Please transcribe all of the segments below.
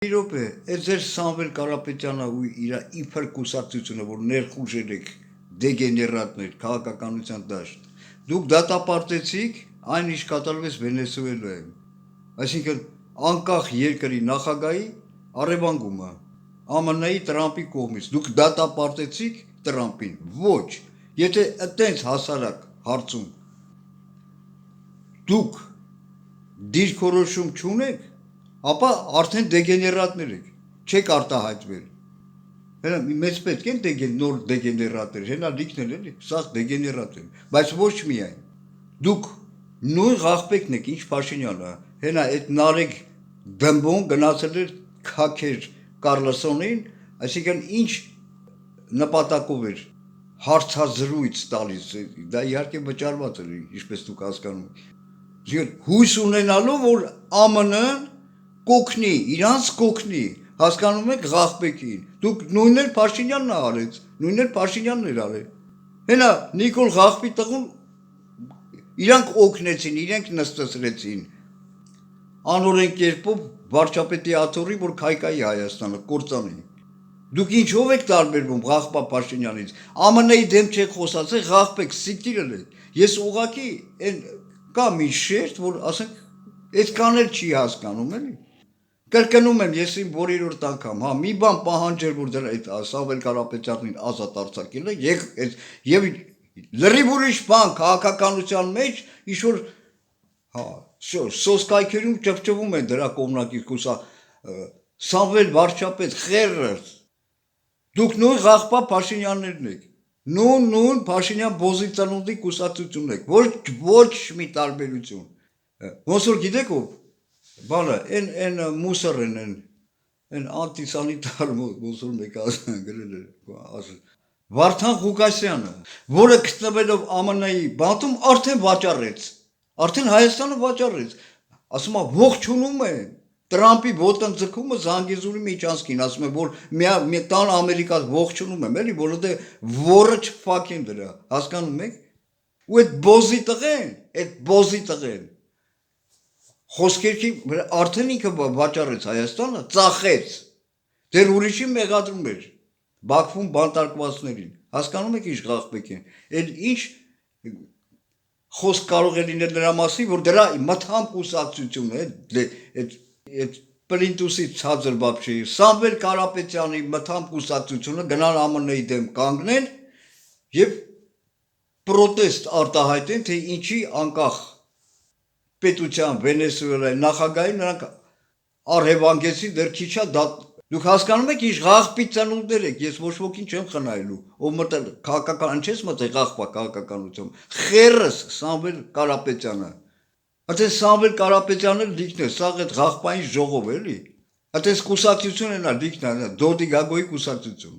Իրոպե, այդ ձեր Սամվել Կարապետյանը ու իր իբր կուսակցությունը, որ ներխուժել եք դեգեներատներ, քաղաքականության դաշտ, դուք դատապարտեցիք այն, ինչ կատարվեց Վենեսուելայում, այսինքն անկախ երկրի նախագահի առևանգումը, ԱՄՆ-ի Տրամպի կողմից, դուք դատապարտեցիք Տրամպին, ոչ, եթե այտենց հասարակ հարցում դուք դիրքորոշում չունեք, ապա արդեն դեգեներատներ եք, չեք արտահայտվել, հենա մեծ պետք են նոր դեգեներատներ, հենա լիքն էլ էլի, սաղ դեգեներատ են, բայց ոչ միայն, դուք նույն աղբեկն եք, ինչ Փաշինյանը, հենա այդ Նարեկ դմբոն գնացել էր քաքեր Կարլսոնին, այսինքն ինչ նպատակով էր հարցազրույց տալիս, դա իհարկե վճարված էր, ինչպես դուք հասկանում եք, հույս ունենալով, որ ԱՄՆ-ն կոգնի, իրանց կոգնի, հասկանում եք Ղախբեկին, դուք նույնն էլ Փաշինյանն արեց, նույնն էլ Փաշինյանն էր արել, հենա Նիկոլ Ղախբի տղուն իրանք օգնեցին, իրենք նստեցրեցին, անօրեն կերպով վարչապետի աթոռի, որ քայքայի Հայաստանը, կործանի, դուք ինչով եք տարբերվում Ղախբա Փաշինյանից, ԱՄՆ-ի դեմ չեք խոսացել, Ղախբեք սիկիրել եք, ես ուղղակի կա մի շերտ, որ ասենք այդքան էլ չի հասկանում էլի, կրկնում եմ ես իմ որերորդ անգամ, հա, մի բան պահանջել, որ դրա այդ Սամվել Կարապետյանին ազատ արձակելը, եւ լրիվ ուրիշ բան քաղաքականության մեջ ինչ-որ, հա, սոսկայքերում ճպճվում են դրա կողմնակից կուսա, Սամվել վարչապետ, խեղրս, դուք նույն Ղախբա Փաշինյաններն եք, նույն Փաշինյան բոզի ծնունդի կուսակցությունն եք, ոչ մի տարբերություն, ոնց որ գիտեք ով, բանը, են մուսոր են անտիսանիտար, ոնց որ մեկ գրել էր, Վարդան Ղուկասյանը, որը գտնվելով ԱՄՆ-ի բանտում արդեն վաճառեց, արդեն Հայաստանը վաճառեց, ասում է ողջունում են, Տրամպի ոտնձգումը Զանգեզուրի միջանցքին, ասում է, որ մի տան Ամերիկա ողջունում եմ, էլի, որովհետև որը չփակեն դրա, հասկանում եք, ու այդ բոզի տղեն, խոսքերքի արդեն ինքը վաճառեց Հայաստանը, ծախեց, դեր ուրիշի մեղադրում էր, Բաքվում բանտարկվածներին, հասկանում եք ինչ Ղախբեկ են, էլ ինչ խոսք կարող է լինել նրա մասին, որ դրա մթամ կուսակցությունը, այդ պլինտուսի ցածր բաբշի, Սամվել Կարապետյանի մթամ կուսակցությունը գնալ ԱՄՆ-ի դեմ կանգնեն և պրոտեստ արտահայտեն, թե ինչի անկախ պետության Վենեսուելայի նախագահի նրանք առհևանգեցին դեռ քիչ է դուք հասկանում եք ինչ Ղախբի ծնունդներ եք, ես ոչ ոքին չեմ խնայելու, ով մտել քաղաքական չես մտել Ղախբա քաղաքականություն, խեղրս Սամվել Կարապետյանը, այդպես Սամվել Կարապետյանը լիքն է, սաղ այդ Ղախբային ժողով էլի, այդպես կուսակցություն են լիքն է, Դոդի Գագոյի կուսակցություն,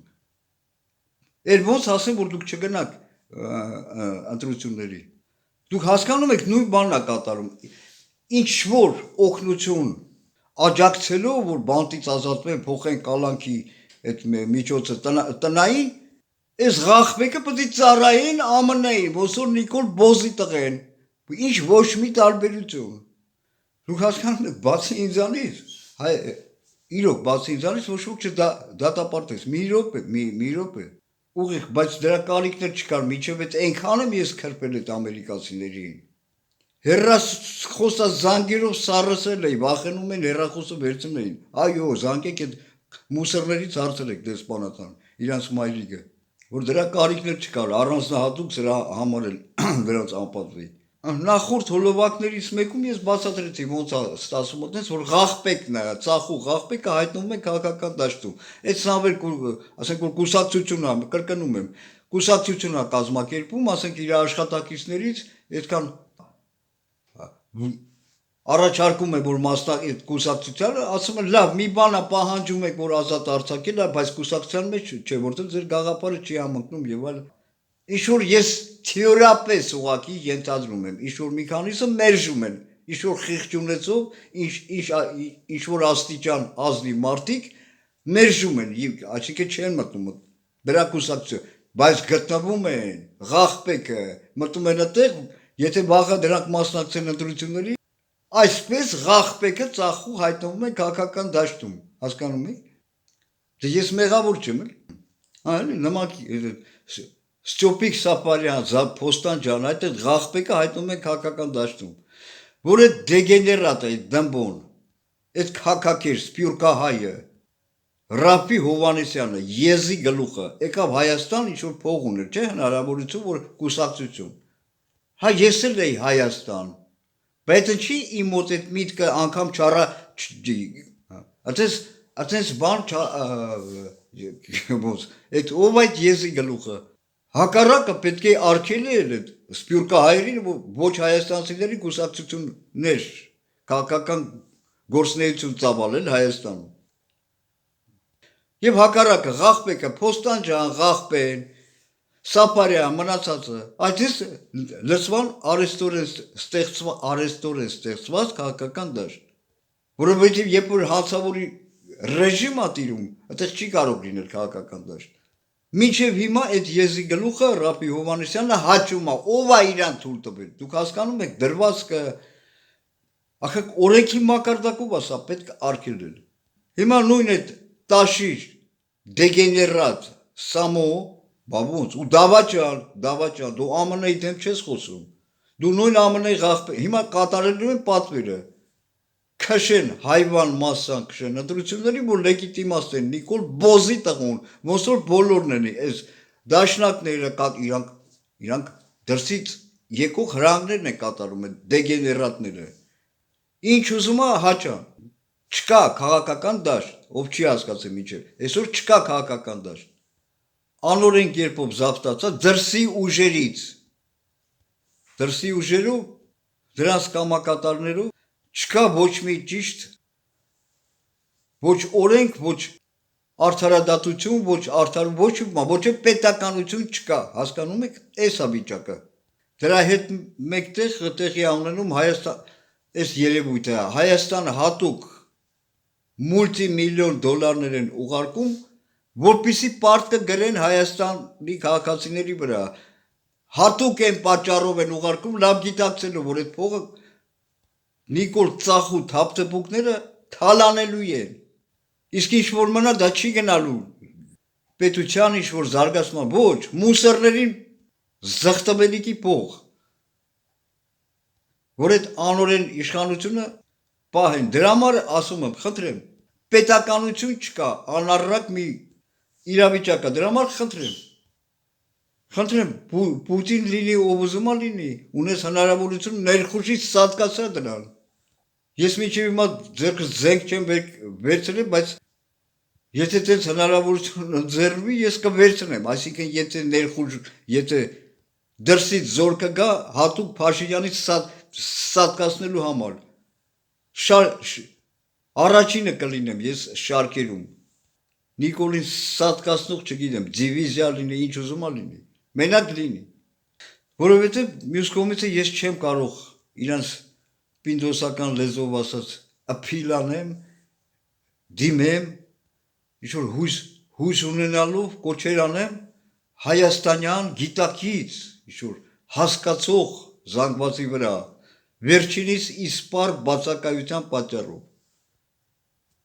էլ ոնց ասեմ, որ դուք չգնաք ընտրությունների, դուք հասկանում եք նույն բանն է կատարում, ինչ որ օգնություն աջակցելով, որ բանտից ազատվեն, փոխեն կալանքի այդ միջոցը տնային, այս Ղախբեկը պետք է ծառայեն ԱՄՆ-ին, ոնց որ Նիկոլ Բոզի տղեն, ինչ ոչ մի տարբերություն, դուք հասկանում եք, բացի ինձանից, իրոք, բացի ինձանից ոչ ոք չդատապարտեց, մի րոպե, ուղիղ, բայց դրա կարիքներ չկար, մինչև այդ այնքան եմ ես քրվել այդ ամերիկացիներին, հեռախոսը զանգերով սառսել էի, վախենում են հեռախոսը վերցնեին, այո, զանգեք այդ մուսորներից հարցրեք դեսպանատան, իրանց մայրիկը, որ դրա կարիքներ չկար, առանձնահատուկ սրա համար էլ դրանց անպատվի, նախորդ հոլովակներից մեկում ես բացատրեցի, ոնց ստացվում այդպես, որ Ղախբեկն է, ծախու Ղախբեկը հայտնվում է քաղաքական դաշտում, այդ Սամվել, ասենք որ կուսակցությունն է, կրկնում եմ, կուսակցությունն է կազմակերպում, ասենք իր աշխատակիցներից այդքան առաջարկում է, որ մասնակից կուսակցությանը, ասում է, լավ, մի բան է պահանջում եք, որ ազատ արձակել է, բայց կուսակցության մեջ չէ, որտեղ ձեր գաղափարը չի համընկնում եւ այլն։ Ինչ որ ես թեորիապես ուղղակի ենթադրում եմ, ինչ որ մի քանիսը մերժում են, ինչ որ խիղճ ունեցող, ինչ որ աստիճան ազնիվ մարդիկ մերժում են, այսինքն չեն մտնում դրա կուսակցություն, բայց գտնվում են Ղախբեկը, մտնում են այդտեղ, եթե վաղը դրանք մասնակցեն ընտրությունների, այսպես Ղախբեկը ծախու հայտնվում է քաղաքական դաշտում, հասկանում եք։ Դե ես մեղավոր չեմ, այլ նման Ստյոպիկ Սապարյան, Փոստան ջան, այդ Ղախպեկը հայտնում են քաղաքական դաշտում, որ այդ դեգեներատը, այդ դմբոն, այդ քաքաքեր, սպյուրքահայը, Ռաֆի Հովանեսյանը, Եզի գլուխը, եկավ Հայաստան, ինչ-որ փող ուներ, չէ, հնարավորություն, որ կուսակցություն։ Հա ես էլ էի Հայաստան, բայց ինչի իմ մոտ այդ միտքը անգամ չարա, այդպես բան, այդ ով այդ Եզի գլուխը, հակառակը պետք է արգելել այդ սպյուրքահայերին, ոչ հայաստանցիների կուսակցություններ, քաղաքական գործունեություն ծավալել Հայաստանում։ Եվ հակառակը Ղախպեկը, Փոստան ջան, Ղախպեն, Սապարյան, մնացածը, այսպես լսվան արեստորեն ստեղծված քաղաքական դաշտ, որովհետև երբ որ հանցավորի ռեժիմը տիրում, այդտեղ չի կարող լինել քաղաքական դաշտ։ Մինչև հիմա այդ Եզի գլուխը Ռաֆի Հովանեսյանը հաճում է, ով է իրան թույլ տվել։ Դուք հասկանում եք դրվածքը, ախր օրենքի մակարդակով է սա պետք արգելել։ Հիմա նույն այդ Տաշիր, դեգեներատ, Սամո, բա ոնց, ու Դավաճան, դու ԱՄՆ-ի դեմ չես խոսում։ Դու նույն ԱՄՆ-ի Ղախպե, հիմա կատարելու են պատվերը։ Քշեն հայվան մասսան քշեն ընտրությունների, որ լեգիտիմացնեն են Նիկոլ Բոզի տղուն, ոնց որ բոլորն են, այս դաշնակները իրանք դրսից եկող հրանգներն են կատարում են դեգեներատները։ Ինչ ուզում է հաճան։ Չկա քաղաքական դաշտ, ով չի հասկացել մինչև, այսօր չկա քաղաքական դաշտ։ Անօրեն կերպով զավթացած դրսի ուժերից։ Դրսի ուժերով, դրանց կամակատարներով չկա ոչ մի ճիշտ, ոչ օրենք, ոչ արդարադատություն, ոչ պետականություն չկա, հասկանում եք, այս է վիճակը։ Դրա հետ մեկտեղ տեղի ունենում Հայաստան, այս երևույթը, Հայաստանը հատուկ մուլտիմիլիոն դոլարներ են ուղարկում, որպեսզի պարտքը գրեն Հայաստանի քաղաքացիների վրա, հատուկ են պատճառով են ուղարկում, լավ գիտակցելով, որ այդ փողը Նիկոլ ծախու թափթփուկները թալանելու են, իսկ ինչ որ մնա դա չի գնալու պետության ինչ որ զարգացման, ոչ, մուսերներին զղթվելիքի փող, որ այդ անօրեն իշխանությունը պահեն, դրա համար ասում եմ, խնդրեմ, պետականություն չկա, անառակ մի իրավիճակ է, դրա համար խնդրեմ, Պուտին լինի, ով ուզում է լինի, ունես հնարավորություն ներխուժից սատկացրա դրան։ Ես մինչև հիմա ձեռքս զենք չեմ վերցրել, բայց եթե տենց հնարավորություն ընձեռվի, ես կվերցնեմ, այսինքն եթե ներխուժ, եթե դրսից զոր կգա, հատուկ Փաշինյանից սատկացնելու համար, առաջինը կլինեմ ես շարքերում, Նիկոլին սատկացնող չգիտեմ, դիվիզիա լինի, ինչ ուզում է լինի, մենակ լինի, որովհետև մյուս կողմից ես չեմ կարող իրանց պինդոսական լեզվով ասած ապիլ անեմ, դիմեմ, ինչ-որ հույս ունենալով կոչեր անեմ հայաստանյան գիտակից, ինչ-որ հասկացող զանգվածի վրա, վերջինիս իսպար բացակայության պատճառով։